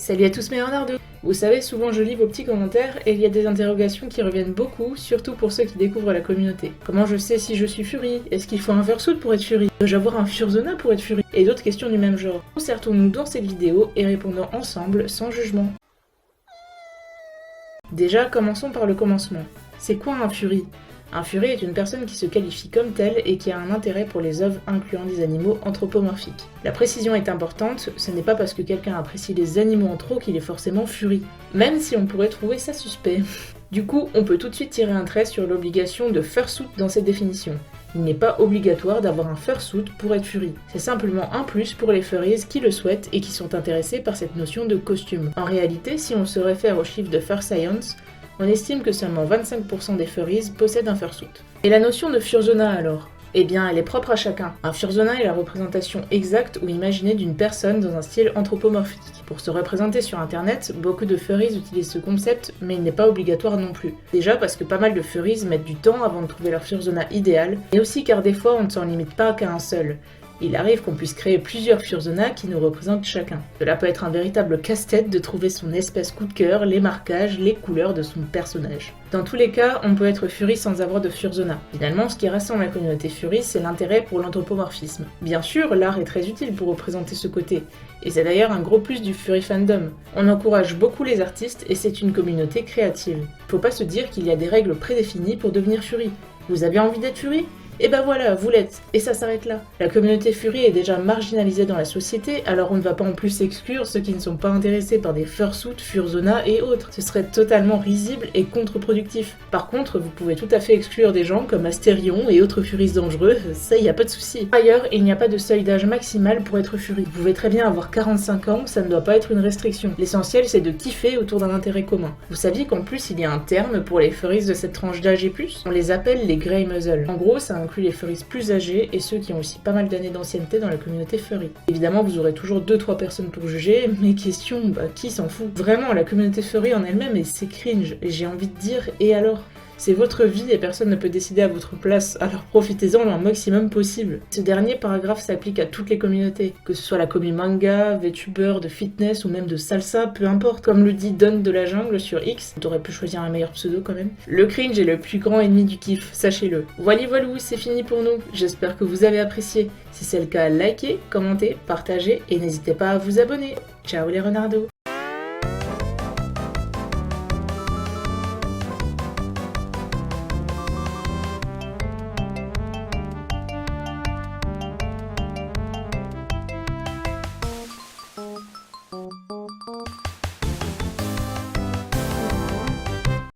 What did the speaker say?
Salut à tous mes renardos. Vous savez, souvent je lis vos petits commentaires et il y a des interrogations qui reviennent beaucoup, surtout pour ceux qui découvrent la communauté. Comment je sais si je suis Fury? Est-ce qu'il faut un fursuit pour être Fury? Dois-je avoir un Furzona pour être Fury? Et d'autres questions du même genre. Concertons-nous dans cette vidéo et répondons ensemble, sans jugement. Déjà, commençons par le commencement. C'est quoi un Fury? Un Fury est une personne qui se qualifie comme telle et qui a un intérêt pour les œuvres incluant des animaux anthropomorphiques. La précision est importante, ce n'est pas parce que quelqu'un apprécie les animaux en trop qu'il est forcément Fury, même si on pourrait trouver ça suspect. Du coup, on peut tout de suite tirer un trait sur l'obligation de fursuit dans cette définition. Il n'est pas obligatoire d'avoir un fursuit pour être Fury. C'est simplement un plus pour les furries qui le souhaitent et qui sont intéressés par cette notion de costume. En réalité, si on se réfère aux chiffres de Fur Science, on estime que seulement 25% des furries possèdent un fursuit. Et la notion de Furzona alors? Eh bien, elle est propre à chacun. Un Furzona est la représentation exacte ou imaginée d'une personne dans un style anthropomorphique. Pour se représenter sur internet, beaucoup de furries utilisent ce concept, mais il n'est pas obligatoire non plus. Déjà parce que pas mal de furries mettent du temps avant de trouver leur Furzona idéal, et aussi car des fois on ne s'en limite pas qu'à un seul. Il arrive qu'on puisse créer plusieurs Furzonas qui nous représentent chacun. Cela peut être un véritable casse-tête de trouver son espèce coup de cœur, les marquages, les couleurs de son personnage. Dans tous les cas, on peut être Fury sans avoir de Furzona. Finalement, ce qui rassemble la communauté Fury, c'est l'intérêt pour l'anthropomorphisme. Bien sûr, l'art est très utile pour représenter ce côté, et c'est d'ailleurs un gros plus du Fury fandom. On encourage beaucoup les artistes et c'est une communauté créative. Faut pas se dire qu'il y a des règles prédéfinies pour devenir Fury. Vous avez envie d'être Fury ? Et ben voilà, vous l'êtes, et ça s'arrête là. La communauté Fury est déjà marginalisée dans la société, alors on ne va pas en plus exclure ceux qui ne sont pas intéressés par des fursuits, Furzona et autres. Ce serait totalement risible et contre-productif. Par contre, vous pouvez tout à fait exclure des gens comme Astérion et autres Furies dangereux, ça y a pas de souci. Par ailleurs, il n'y a pas de seuil d'âge maximal pour être Fury. Vous pouvez très bien avoir 45 ans, ça ne doit pas être une restriction. L'essentiel c'est de kiffer autour d'un intérêt commun. Vous saviez qu'en plus il y a un terme pour les Furies de cette tranche d'âge et plus? On les appelle les Grey Muzzle. En gros, ça inclut les furries plus âgés et ceux qui ont aussi pas mal d'années d'ancienneté dans la communauté furry. Évidemment, vous aurez toujours 2-3 personnes pour juger, mais question, qui s'en fout? Vraiment, la communauté furry en elle-même, et c'est cringe, et j'ai envie de dire, et alors? C'est votre vie et personne ne peut décider à votre place, alors profitez-en le maximum possible. Ce dernier paragraphe s'applique à toutes les communautés, que ce soit la commu manga, VTuber, de fitness ou même de salsa, peu importe. Comme le dit Don de la jungle sur X, t'aurais pu choisir un meilleur pseudo quand même. Le cringe est le plus grand ennemi du kiff, sachez-le. Voilà, c'est fini pour nous. J'espère que vous avez apprécié. Si c'est le cas, likez, commentez, partagez et n'hésitez pas à vous abonner. Ciao les renardos!